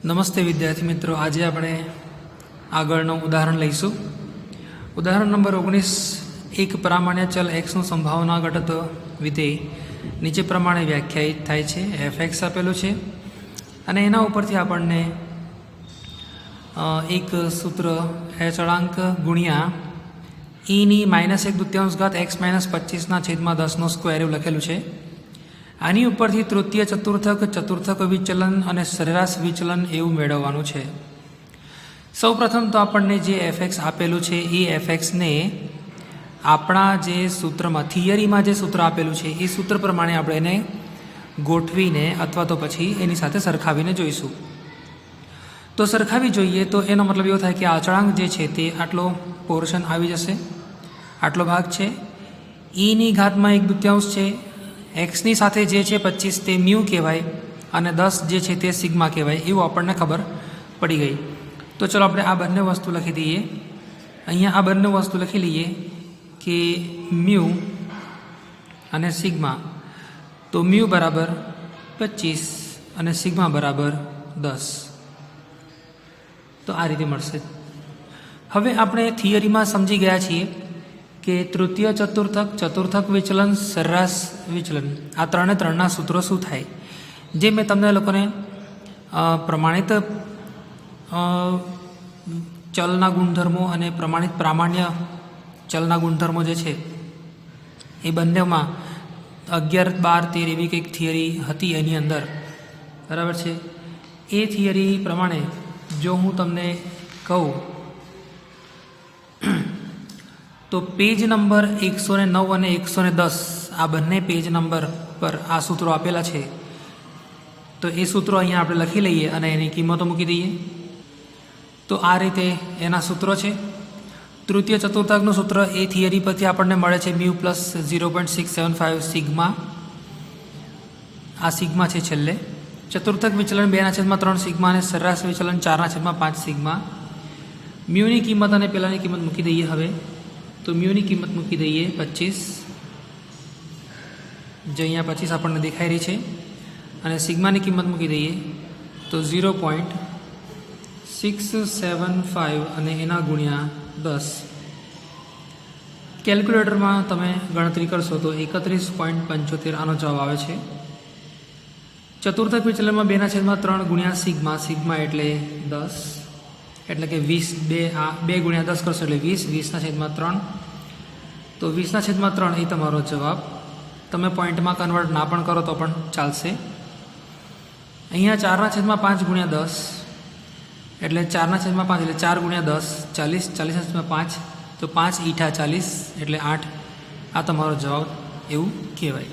નમસ્તે વિદ્યાર્થી મિત્રો, આજે આપણે આગળનું ઉદાહરણ લઈશું. ઉદાહરણ નંબર 19. એક પ્રામાણ્ય ચલ એક્સનું સંભાવના ઘટક વિધેય નીચે પ્રમાણે વ્યાખ્યાયિત થાય છે. એફ આપેલું છે અને એના ઉપરથી આપણને એક સૂત્ર અચળાંક ગુણ્યા ઈની -1/2 x - 25/10 એવું લખેલું છે. આની ઉપરથી તૃતીય ચતુર્થક વિચલન અને સરેરાશ વિચલન એવું મેળવવાનું છે. સૌપ્રથમ તો આપણને જે એફએક્સ આપેલું છે એ એફએક્સને આપણા જે સૂત્રમાં થિયરીમાં જે સૂત્ર આપેલું છે એ સૂત્ર પ્રમાણે આપણે એને ગોઠવીને અથવા તો પછી એની સાથે સરખાવીને જોઈશું. તો સરખાવી જોઈએ તો એનો મતલબ એવો થાય કે આ અચળાંક જે છે તે આટલો પોર્શન આવી જશે, આટલો ભાગ છે. ઈની ઘાતમાં 1/2 છે. એક્સની સાથે જે છે 25 તે મ્યુ કહેવાય અને 10 જે છે તે સિગ્મા કહેવાય, એવું આપણને ખબર પડી ગઈ. તો ચલો આપણે આ બંને વસ્તુ લખી દઈએ. અહીંયા આ બંને વસ્તુ લખી લઈએ કે મ્યુ અને સિગ્મા. તો મ્યુ બરાબર 25 અને સિગ્મા બરાબર 10. તો આ રીતે મળશે. હવે આપણે થિયરીમાં સમજી ગયા છીએ કે તૃતીય ચતુર્થક વિચલન, સરેરાશ વિચલન, આ ત્રણના સૂત્રો શું થાય. જે મેં તમને લોકોને પ્રમાણિત ચલના ગુણધર્મો અને પ્રમાણિત પ્રામાણ્ય ચલના ગુણધર્મો જે છે એ બંનેમાં 11, 12, 13 એવી કંઈક થિયરી હતી એની અંદર, બરાબર છે. એ થિયરી પ્રમાણે જો હું તમને કહું તો પેજ નંબર 109 અને 110 આ બંને પેજ નંબર પર આ સૂત્રો આપેલા છે. તો એ સૂત્રો અહીંયા આપણે લખી લઈએ અને એની કિંમતો મૂકી દઈએ. તો આ રીતે એના સૂત્રો છે. તૃતીય ચતુર્થકનું સૂત્ર એ થિયરી પરથી આપણને મળે છે મ્યુ પ્લસ 0.675 સિગ્મા. આ સિગ્મા છે છેલ્લે. ચતુર્થક વિચલન 2/3 સિગ્મા અને સરેરાશ વિચલન 4/5 સિગ્મા. મ્યુની કિંમત અને પહેલાંની કિંમત મૂકી દઈએ. હવે તો મ્યુની કિંમત મૂકી દઈએ 25, જે અહીંયા 25 આપણને દેખાઈ રહી છે, અને સિગ્માની કિંમત મૂકી દઈએ તો 0.675 અને એના ગુણ્યા 10. કેલ્ક્યુલેટરમાં તમે ગણતરી કરશો તો 31.75 આનો જવાબ આવે છે. ચતુર્થક વિચલનમાં 2/3 ગુણ્યા સિગ્મા. સિગ્મા એટલે 10, એટલે કે 20. 2 ગુણ્યા 10 કરશો એટલે 20. 20/3. તો 20/3 એ તમારો જવાબ. તમે પોઈન્ટમાં કન્વર્ટ ના પણ કરો તો પણ ચાલશે. અહીંયા 4/5 ગુણ્યા 10 એટલે 4/5 એટલે 4 ગુણ્યા 10 40. 40/5 તો 5 × 40 એટલે 8. આ તમારો જવાબ એવું કહેવાય.